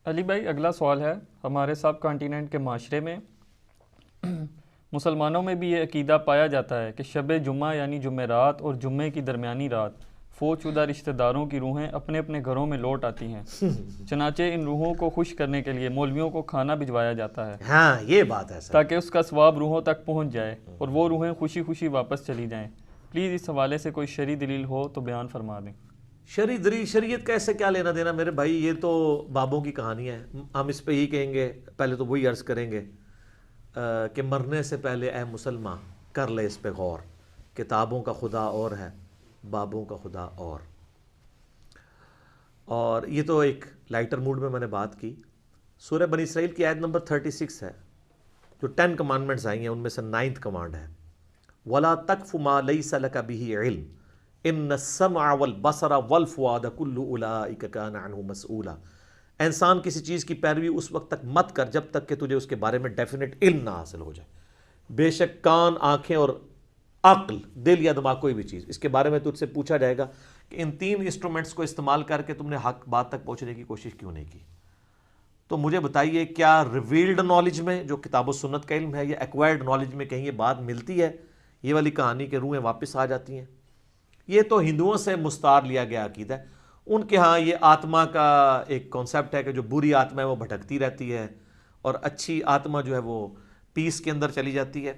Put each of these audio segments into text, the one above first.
علی بھائی اگلا سوال ہے، ہمارے سب کانٹیننٹ کے معاشرے میں مسلمانوں میں بھی یہ عقیدہ پایا جاتا ہے کہ شب جمعہ یعنی جمعرات اور جمعے کی درمیانی رات فوت شدہ رشتہ داروں کی روحیں اپنے اپنے گھروں میں لوٹ آتی ہیں، چنانچہ ان روحوں کو خوش کرنے کے لیے مولویوں کو کھانا بھجوایا جاتا ہے ہاں یہ بات ہے سر، تاکہ اس کا ثواب روحوں تک پہنچ جائے اور وہ روحیں خوشی خوشی واپس چلی جائیں۔ پلیز اس حوالے سے کوئی شرعی دلیل ہو تو بیان فرما دیں۔ شرعی دلیل شریعت کا ایسے کیا لینا دینا میرے بھائی، یہ تو بابوں کی کہانی ہے۔ ہم اس پہ یہی کہیں گے، پہلے تو وہی عرض کریں گے کہ مرنے سے پہلے اے مسلمان کر لے اس پہ غور، کتابوں کا خدا اور ہے، بابوں کا خدا اور یہ تو ایک لائٹر موڈ میں نے بات کی۔ سورہ بنی اسرائیل کی آیت نمبر 36 ہے، جو 10 کمانڈمنٹس آئی ہیں ان میں سے 9th کمانڈ ہے، وَلَا تَقْفُ مَا لَيْسَ لَكَ بِهِ عِلْمٌ إِنَّ السَّمْعَ وَالْبَصَرَ وَالْفُؤَادَ كُلُّ أُولَٰئِكَ كَانَ عَنْهُ مَسْئُولًا۔ انسان کسی چیز کی پیروی اس وقت تک مت کر جب تک کہ تجھے اس کے بارے میں ڈیفینٹ علم نہ حاصل ہو جائے۔ بے شک کان، آنکھیں اور عقل، دل یا دماغ، کوئی بھی چیز، اس کے بارے میں تجھ سے پوچھا جائے گا کہ ان 3 انسٹرومنٹس کو استعمال کر کے تم نے حق بات تک پہنچنے کی کوشش کیوں نہیں کی۔ تو مجھے بتائیے، کیا ریویلڈ نالج میں جو کتاب و سنت کا علم ہے یا ایکوائرڈ نالج میں کہیں یہ بات ملتی ہے، یہ والی کہانی کہ روحیں واپس آ جاتی ہیں؟ یہ تو ہندوؤں سے مستعار لیا گیا عقیدہ ہے۔ ان کے ہاں یہ آتما کا ایک کانسیپٹ ہے کہ جو بری آتما ہے وہ بھٹکتی رہتی ہے اور اچھی آتما جو ہے وہ پیس کے اندر چلی جاتی ہے۔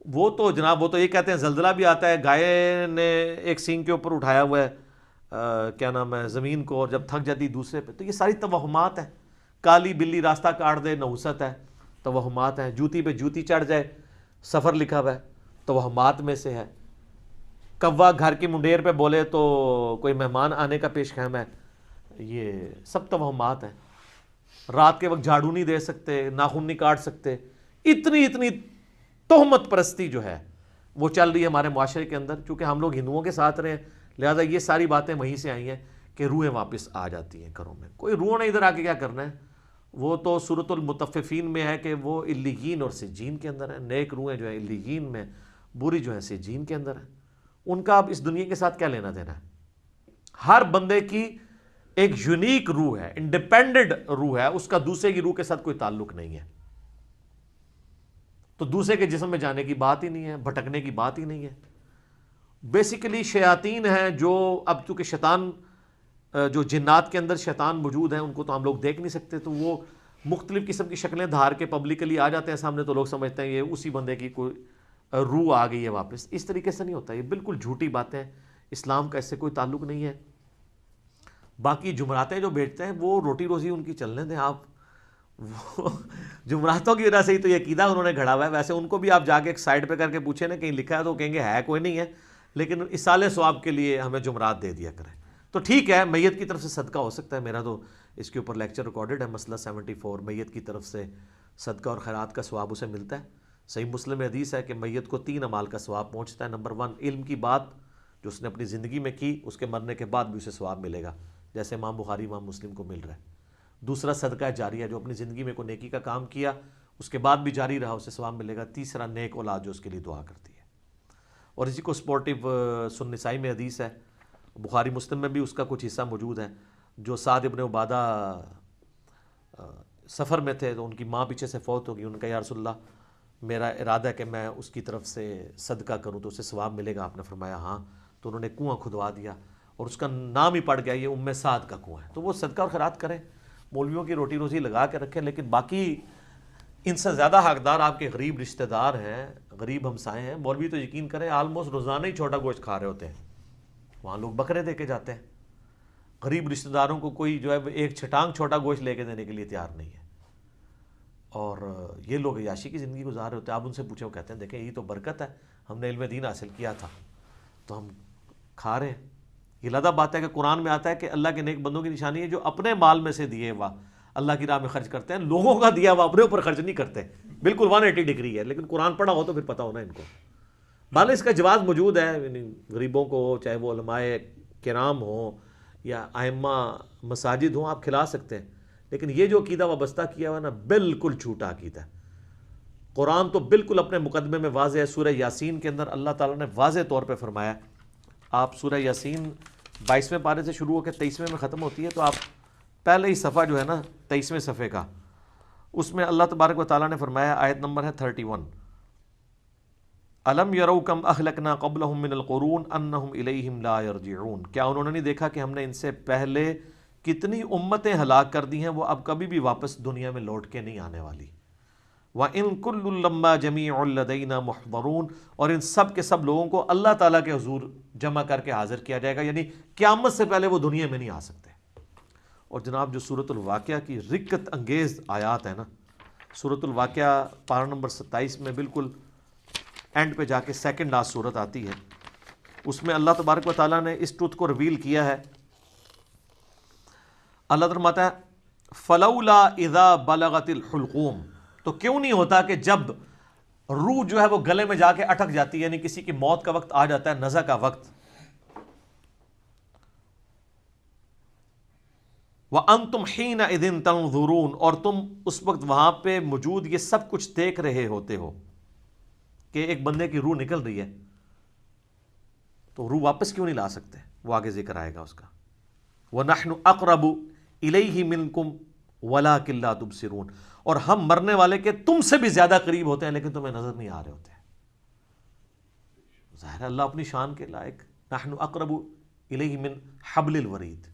وہ تو جناب، وہ تو یہ کہتے ہیں زلزلہ بھی آتا ہے، گائے نے ایک سینگ کے اوپر اٹھایا ہوا ہے کیا نام ہے زمین کو، اور جب تھک جاتی دوسرے پہ۔ تو یہ ساری توہمات ہیں۔ کالی بلی راستہ کاٹ دے، نحوست ہے، توہمات ہیں۔ جوتی پہ جوتی چڑھ جائے، سفر لکھا ہوا ہے، توہمات میں سے ہے۔ کوا گھر کی منڈیر پہ بولے تو کوئی مہمان آنے کا پیش خیم ہے، یہ سب توہمات ہیں۔ رات کے وقت جھاڑو نہیں دے سکتے، ناخن نہیں کاٹ سکتے، اتنی تہمت پرستی جو ہے وہ چل رہی ہے ہمارے معاشرے کے اندر۔ چونکہ ہم لوگ ہندوؤں کے ساتھ رہے ہیں، لہٰذا یہ ساری باتیں وہیں سے آئی ہیں کہ روحیں واپس آ جاتی ہیں گھروں میں۔ کوئی روح نے ادھر آ کے کیا کرنا ہے، وہ تو سورۃ المطففین میں ہے کہ وہ علیین اور سجین کے اندر ہیں۔ نیک روحیں جو ہیں علیین میں، بری جو ہیں سجین کے اندر ہیں۔ ان کا اب اس دنیا کے ساتھ کیا لینا دینا ہے؟ ہر بندے کی ایک یونیک روح ہے، انڈیپینڈنٹ روح ہے، اس کا دوسرے کی روح کے ساتھ کوئی تعلق نہیں ہے۔ تو دوسرے کے جسم میں جانے کی بات ہی نہیں ہے، بھٹکنے کی بات ہی نہیں ہے۔ بیسیکلی شیاطین ہیں جو اب چونکہ شیطان جو جنات کے اندر شیطان موجود ہیں ان کو تو ہم لوگ دیکھ نہیں سکتے، تو وہ مختلف قسم کی شکلیں دھار کے پبلکلی آ جاتے ہیں سامنے، تو لوگ سمجھتے ہیں یہ اسی بندے کی کوئی روح آ گئی ہے واپس۔ اس طریقے سے نہیں ہوتا، یہ بالکل جھوٹی باتیں، اسلام کا اس سے کوئی تعلق نہیں ہے۔ باقی جمعراتیں جو بیچتے ہیں وہ روٹی روزی ان کی چلنے دیں آپ، وہ جمعراتوں کی وجہ سے ہی تو یہ عقیدہ انہوں نے گھڑا ہوا ہے۔ ویسے ان کو بھی آپ جا کے ایک سائڈ پہ کر کے پوچھیں نا کہیں لکھا ہے تو کہیں گے ہے کوئی نہیں ہے، لیکن اصالِ ثواب کے لیے ہمیں جمعرات دے دیا کریں۔ تو ٹھیک ہے، میت کی طرف سے صدقہ ہو سکتا ہے، میرا تو اس کے اوپر لیکچر ریکارڈڈ ہے، مسئلہ 74، میت کی طرف سے صدقہ اور خیرات کا ثواب اسے ملتا ہے۔ صحیح مسلم میں حدیث ہے کہ میت کو 3 اعمال کا ثواب پہنچتا ہے۔ نمبر 1، علم کی بات جو اس نے اپنی زندگی میں کی، اس کے مرنے کے بعد بھی اسے ثواب ملے گا، جیسے امام بخاری امام مسلم کو مل رہا ہے۔ دوسرا صدقہ جاریہ، جو اپنی زندگی میں کوئی نیکی کا کام کیا اس کے بعد بھی جاری رہا، اسے ثواب ملے گا۔ تیسرا، نیک اولاد جو اس کے لیے دعا کرتی ہے۔ اور اسی کو سپورٹیو سنن نسائی میں حدیث ہے، بخاری مسلم میں بھی اس کا کچھ حصہ موجود ہے، جو سعد ابن عبادہ سفر میں تھے تو ان کی ماں پیچھے سے فوت ہو گئی، ان کا یا رسول اللہ میرا ارادہ ہے کہ میں اس کی طرف سے صدقہ کروں تو اسے ثواب ملے گا۔ آپ نے فرمایا ہاں، تو انہوں نے کنواں کھدوا دیا اور اس کا نام ہی پڑ گیا، یہ ام سعد کا کنواں ہے۔ تو وہ صدقہ اور خیرات کریں، مولویوں کی روٹی روزی لگا کے رکھیں، لیکن باقی ان سے زیادہ حقدار آپ کے غریب رشتہ دار ہیں، غریب ہمسائے ہیں۔ مولوی تو یقین کریں آلموسٹ روزانہ ہی چھوٹا گوشت کھا رہے ہوتے ہیں، وہاں لوگ بکرے دے کے جاتے ہیں۔ غریب رشتہ داروں کو کوئی جو ہے ایک چھٹانگ چھوٹا گوشت لے کے دینے کے لیے تیار نہیں ہے، اور یہ لوگ عیاشی کی زندگی گزار رہے ہوتے ہیں۔ آپ ان سے پوچھیں، وہ کہتے ہیں دیکھیں یہ تو برکت ہے، ہم نے علم دین حاصل کیا تھا تو ہم کھا رہے ہیں۔ یہ لادہ بات ہے کہ قرآن میں آتا ہے کہ اللہ کے نیک بندوں کی نشانی ہے جو اپنے مال میں سے دیے ہوا اللہ کی راہ میں خرچ کرتے ہیں، لوگوں کا دیا ہوا اپنے اوپر خرچ نہیں کرتے۔ بالکل 180 ڈگری ہے، لیکن قرآن پڑھا ہو تو پھر پتہ ہونا ان کو۔ بھالے اس کا جواز موجود ہے، یعنی غریبوں کو، چاہے وہ علماء کرام ہوں یا ائمہ مساجد ہوں، آپ کھلا سکتے ہیں، لیکن یہ جو عقیدہ وابستہ کیا ہوا ہے نا، بالکل جھوٹا عقیدہ ہے۔ قرآن تو بالکل اپنے مقدمے میں واضح ہے۔ سورہ یاسین کے اندر اللہ تعالیٰ نے واضح طور پہ فرمایا، آپ سورہ یاسین 22ویں پارے سے شروع ہو کے 23ویں میں ختم ہوتی ہے، تو آپ پہلے ہی صفحہ جو ہے نا 23ویں صفحے کا، اس میں اللہ تبارک و تعالیٰ نے فرمایا، آیت نمبر ہے 31، الم یروا کم اہلکنا قبلہم من القرون انہم الیہم لا یرجعون، کیا انہوں نے نہیں دیکھا کہ ہم نے ان سے پہلے کتنی امتیں ہلاک کر دی ہیں، وہ اب کبھی بھی واپس دنیا میں لوٹ کے نہیں آنے والی۔ وَإِن كُلٌّ لَمَّا جَمِيعٌ لَدَيْنَا مُحْضَرُونَ، اور ان سب کے سب لوگوں کو اللہ تعالیٰ کے حضور جمع کر کے حاضر کیا جائے گا، یعنی قیامت سے پہلے وہ دنیا میں نہیں آ سکتے۔ اور جناب جو سورۃ الواقعہ کی رقت انگیز آیات ہے نا، سورۃ الواقعہ پارہ نمبر 27 میں بالکل اینڈ پہ جا کے سیکنڈ لاسٹ سورت آتی ہے، اس میں اللہ تبارک و تعالیٰ نے اس ٹروتھ کو ریویل کیا ہے۔ اللہ فرماتا ہے فلولا اذا بلغت الحلقوم، تو کیوں نہیں ہوتا کہ جب روح جو ہے وہ گلے میں جا کے اٹک جاتی ہے، یعنی کسی کی موت کا وقت آ جاتا ہے، نزع کا وقت، وَأَنْتُمْ حِينَئِذٍ تَنْظُرُونَ، اور تم اس وقت وہاں پہ موجود یہ سب کچھ دیکھ رہے ہوتے ہو کہ ایک بندے کی روح نکل رہی ہے، تو روح واپس کیوں نہیں لا سکتے؟ وہ آگے ذکر آئے گا اس کا، وَنَحْنُ أَقْرَبُ إِلَيْهِ مِنْكُمْ وَلَكِنْ لَا تُبْصِرُونَ، اور ہم مرنے والے کے تم سے بھی زیادہ قریب ہوتے ہیں لیکن تمہیں نظر نہیں آ رہے ہوتے۔ ظاہر ہے اللہ اپنی شان کے لائق، نحن اقرب الیہ من حبل الورید،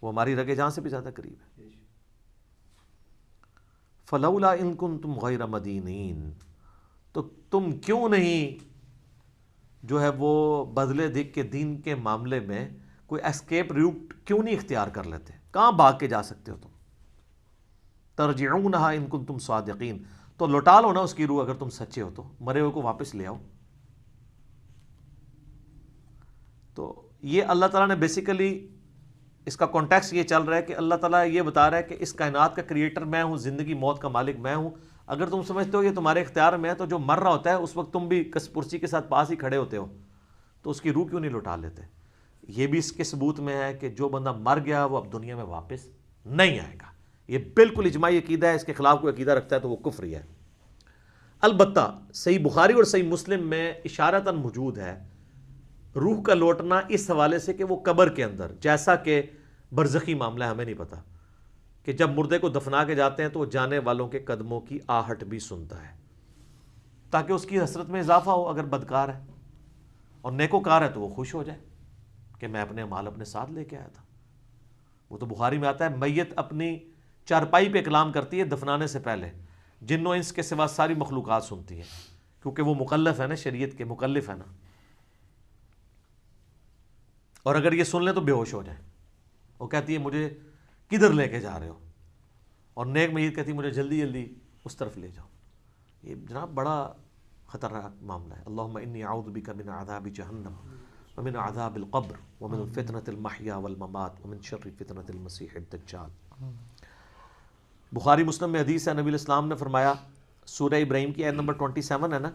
وہ ہماری رگے جان سے بھی زیادہ قریب ہے۔ فلولا ان کنتم غیر مدینین، تو تم کیوں نہیں جو ہے وہ بدلے دکھ کے دین کے معاملے میں کوئی اسکیپ روٹ کیوں نہیں اختیار کر لیتے؟ کہاں بھاگ کے جا سکتے ہو تم؟ ترجعونہا ان کنتم صادقین، تو لوٹا لو نا اس کی روح اگر تم سچے ہو، تو مرے ہوئے کو واپس لے آؤ۔ تو یہ اللہ تعالیٰ نے بیسیکلی اس کا کانٹیکسٹ یہ چل رہا ہے کہ اللہ تعالیٰ یہ بتا رہا ہے کہ اس کائنات کا کریٹر میں ہوں، زندگی موت کا مالک میں ہوں۔ اگر تم سمجھتے ہو یہ تمہارے اختیار میں ہے، تو جو مر رہا ہوتا ہے اس وقت تم بھی کس پرسی کے ساتھ پاس ہی کھڑے ہوتے ہو، تو اس کی روح کیوں نہیں لوٹا لیتے؟ یہ بھی اس کے ثبوت میں ہے کہ جو بندہ مر گیا وہ اب دنیا میں واپس نہیں آئے گا۔ یہ بالکل اجماعی عقیدہ ہے، اس کے خلاف کوئی عقیدہ رکھتا ہے تو وہ کفری ہے۔ البتہ صحیح بخاری اور صحیح مسلم میں اشارتاً موجود ہے روح کا لوٹنا اس حوالے سے کہ وہ قبر کے اندر، جیسا کہ برزخی معاملہ ہے، ہمیں نہیں پتا کہ جب مردے کو دفنا کے جاتے ہیں تو وہ جانے والوں کے قدموں کی آہٹ بھی سنتا ہے، تاکہ اس کی حسرت میں اضافہ ہو اگر بدکار ہے، اور نیکوکار ہے تو وہ خوش ہو جائے کہ میں اپنے مال اپنے ساتھ لے کے آیا تھا۔ وہ تو بخاری میں آتا ہے میت اپنی چارپائی پہ کلام کرتی ہے دفنانے سے پہلے، جن و انس کے سوا ساری مخلوقات سنتی ہے، کیونکہ وہ مکلف ہے نا، شریعت کے مکلف ہے نا، اور اگر یہ سن لیں تو بے ہوش ہو جائیں۔ وہ کہتی ہے مجھے کدھر لے کے جا رہے ہو، اور نیک میت کہتی ہے مجھے جلدی جلدی اس طرف لے جاؤ۔ یہ جناب بڑا خطرناک معاملہ ہے۔ اللہم انی اعوذ بک من عذاب جہنم ومن عذاب القبر ومن فتنة المحیا والممات ومن شر فتنة المسیح الدجال۔ بخاری مسلم میں حدیث ہے، نبی علیہ السلام نے فرمایا، سورہ ابراہیم کی آیت نمبر 27 ہے نا،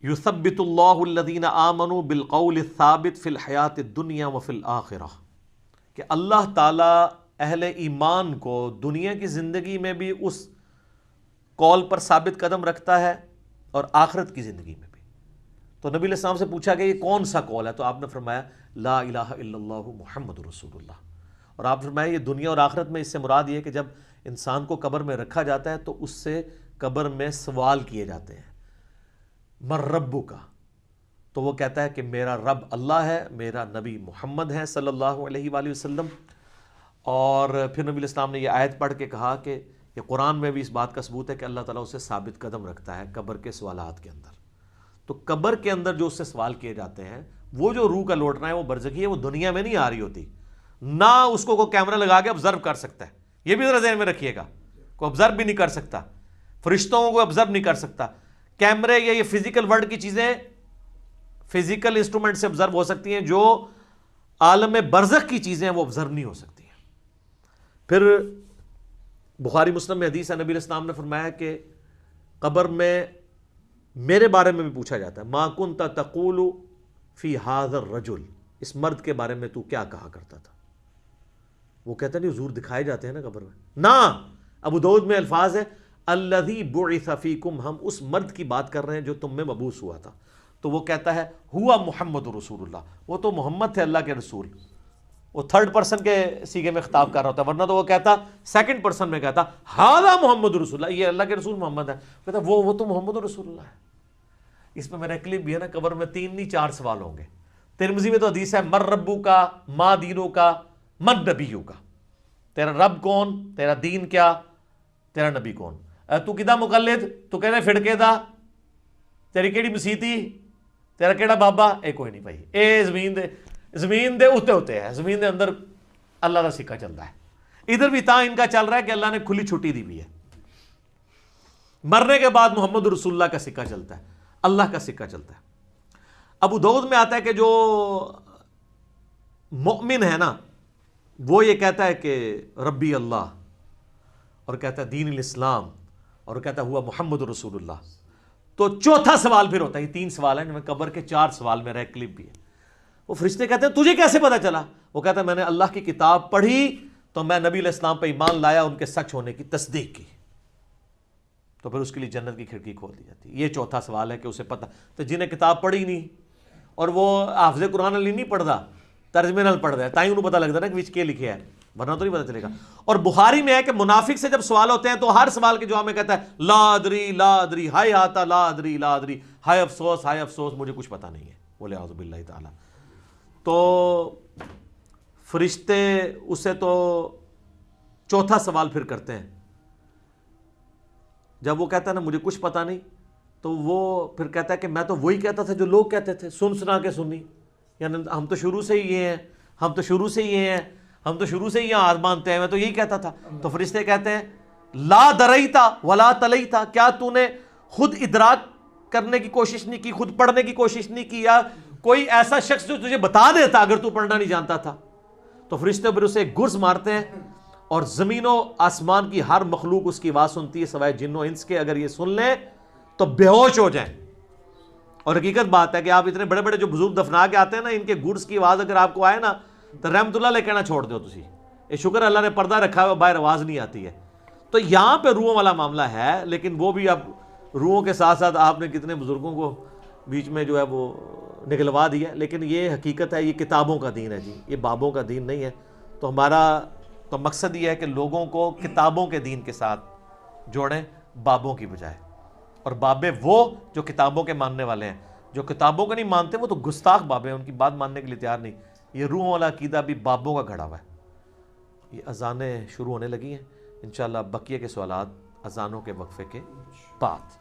یثبت اللہ الذین آمنوا بالقول الثابت فی الحیات الدنیا وفی الآخرہ، کہ اللہ تعالیٰ اہل ایمان کو دنیا کی زندگی میں بھی اس قول پر ثابت قدم رکھتا ہے اور آخرت کی زندگی میں بھی۔ تو نبی علیہ السلام سے پوچھا کہ یہ کون سا قول ہے؟ تو آپ نے فرمایا لا الہ الا اللہ محمد رسول اللہ، اور آپ نے فرمایا یہ دنیا اور آخرت میں اس سے مراد یہ ہے کہ جب انسان کو قبر میں رکھا جاتا ہے تو اس سے قبر میں سوال کیے جاتے ہیں، من ربک کا، تو وہ کہتا ہے کہ میرا رب اللہ ہے، میرا نبی محمد ہے صلی اللہ علیہ وآلہ وسلم۔ اور پھر نبی علیہ السلام نے یہ آیت پڑھ کے کہا کہ یہ قرآن میں بھی اس بات کا ثبوت ہے کہ اللہ تعالیٰ اسے ثابت قدم رکھتا ہے قبر کے سوالات کے اندر۔ تو قبر کے اندر جو اس سے سوال کیے جاتے ہیں، وہ جو روح کا لوٹنا ہے وہ برزخی ہے، وہ دنیا میں نہیں آ رہی ہوتی، نہ اس کو کوئی کیمرہ لگا کے آبزرو کر سکتا ہے۔ یہ بھی ذرا ذہن میں رکھیے گا، کوئی آبزرو بھی نہیں کر سکتا، فرشتوں کو آبزرو نہیں کر سکتا۔ کیمرے یا یہ فزیکل ورلڈ کی چیزیں فزیکل انسٹرومنٹ سے آبزرو ہو سکتی ہیں، جو عالم برزخ کی چیزیں وہ آبزرو نہیں ہو سکتی ہیں۔ پھر بخاری مسلم میں حدیث ہے، نبی علیہ السلام نے فرمایا کہ قبر میں میرے بارے میں بھی پوچھا جاتا ہے، ما کنت تقول فی ھذا الرجل، اس مرد کے بارے میں تو کیا کہا کرتا تھا؟ وہ کہتا نہیں حضور دکھائے جاتے ہیں نا قبر میں، نہ، ابو داؤد میں الفاظ ہے الذی بعث فیکم، ہم اس مرد کی بات کر رہے ہیں جو تم میں مبعوث ہوا تھا۔ تو وہ کہتا ہے ہوا محمد رسول اللہ، وہ تو محمد تھے اللہ کے رسول۔ وہ تھرڈ پرسن کے سیغے میں خطاب کر رہا ہوتا ہے، ورنہ تو وہ کہتا سیکنڈ پرسن میں کہتا ہذا محمد رسول اللہ، یہ اللہ کے رسول محمد ہے، کہتا وہ تو محمد رسول اللہ ہے۔ اس میں میرا کلپ بھی ہے نا، قبر میں 3 نہیں 4 سوال ہوں گے۔ ترمذی میں تو حدیث ہے مر ربو کا، ما دینو کا، من نبیو کا، تیرا رب کون، تیرا دین کیا، تیرا نبی کون، تو کدا مقلد، تو کہنے فڑکے دا، تیری کیڑی مسیتی، تیرا کیڑا بابا، اے کوئی نہیں بھائی، اے زمین دے اتے ہوتے ہیں، زمین دے اندر اللہ کا سکہ چلتا ہے۔ ادھر بھی ان کا چل رہا ہے کہ اللہ نے کھلی چھٹی دی بھی ہے، مرنے کے بعد محمد رسول اللہ کا سکہ چلتا ہے، اللہ کا سکہ چلتا ہے۔ ابو داؤد میں آتا ہے کہ جو مؤمن ہے نا وہ یہ کہتا ہے کہ ربی اللہ، اور کہتا ہے دین الاسلام، اور کہتا ہے ہوا محمد رسول اللہ، تو چوتھا سوال پھر ہوتا ہے، یہ 3 سوال ہیں، میں قبر کے 4 سوال میرا ایک کلپ بھی ہے۔ وہ فرشتے کہتے ہیں تجھے کیسے پتا چلا؟ وہ کہتا ہے میں نے اللہ کی کتاب پڑھی تو میں نبی علیہ السلام پہ ایمان لایا، ان کے سچ ہونے کی تصدیق کی، تو پھر اس کے لیے جنت کی کھڑکی کھول دی جاتی ہے۔ یہ چوتھا سوال ہے کہ اسے پتہ، تو جنہیں کتاب پڑھی نہیں اور وہ حافظ قرآن علی نہیں پڑھتا، ترجمے نال پڑھ رہا ہے، تائیں انہوں پتہ لگتا ہے نا کہ وچ کے لکھے ہے، ورنہ تو نہیں پتہ چلے گا۔ اور بخاری میں ہے کہ منافق سے جب سوال ہوتے ہیں تو ہر سوال کے جواب میں کہتا ہے لا ادری لا ادری، ہائے آتا لا ادری لا ادری، ہائے افسوس مجھے کچھ پتہ نہیں ہے، بولے اعوذ باللہ تعالی۔ تو فرشتے اسے تو چوتھا سوال پھر کرتے ہیں، جب وہ کہتا ہے نا مجھے کچھ پتہ نہیں، تو وہ پھر کہتا ہے کہ میں تو وہی کہتا تھا جو لوگ کہتے تھے، سنا کے سنی، یعنی ہم تو شروع سے ہی یہ ہیں، ہم تو شروع سے ہی یہاں ہاتھ مانتے ہیں، میں تو یہی کہتا تھا۔ تو فرشتے کہتے ہیں لا دریتا ولا تلیتا، کیا تو نے خود ادراک کرنے کی کوشش نہیں کی، خود پڑھنے کی کوشش نہیں کی، یا کوئی ایسا شخص جو تجھے بتا دیتا اگر تو پڑھنا نہیں جانتا تھا؟ تو فرشتے پھر اسے گرز مارتے ہیں، اور زمین و آسمان کی ہر مخلوق اس کی آواز سنتی ہے سوائے جن و انس کے، اگر یہ سن لیں تو بے ہوش ہو جائیں۔ اور حقیقت بات ہے کہ آپ اتنے بڑے بڑے جو بزرگ دفنا کے آتے ہیں نا، ان کے گرز کی آواز اگر آپ کو آئے نا تو رحمت اللہ علیہ کہنا چھوڑ دو تسی، یہ شکر اللہ نے پردہ رکھا ہے، باہر آواز نہیں آتی ہے۔ تو یہاں پہ روحوں والا معاملہ ہے، لیکن وہ بھی اب روحوں کے ساتھ ساتھ آپ نے کتنے بزرگوں کو بیچ میں جو ہے وہ نکلوا دیا، لیکن یہ حقیقت ہے، یہ کتابوں کا دین ہے جی، یہ بابوں کا دین نہیں ہے۔ تو ہمارا تو مقصد یہ ہے کہ لوگوں کو کتابوں کے دین کے ساتھ جوڑیں بابوں کی بجائے، اور بابے وہ جو کتابوں کے ماننے والے ہیں، جو کتابوں کو نہیں مانتے وہ تو گستاخ بابے ہیں، ان کی بات ماننے کے لیے تیار نہیں۔ یہ روحوں والا عقیدہ بھی بابوں کا گھڑا ہوا ہے۔ یہ اذانیں شروع ہونے لگی ہیں، انشاءاللہ بقیہ کے سوالات اذانوں کے وقفے کے بعد۔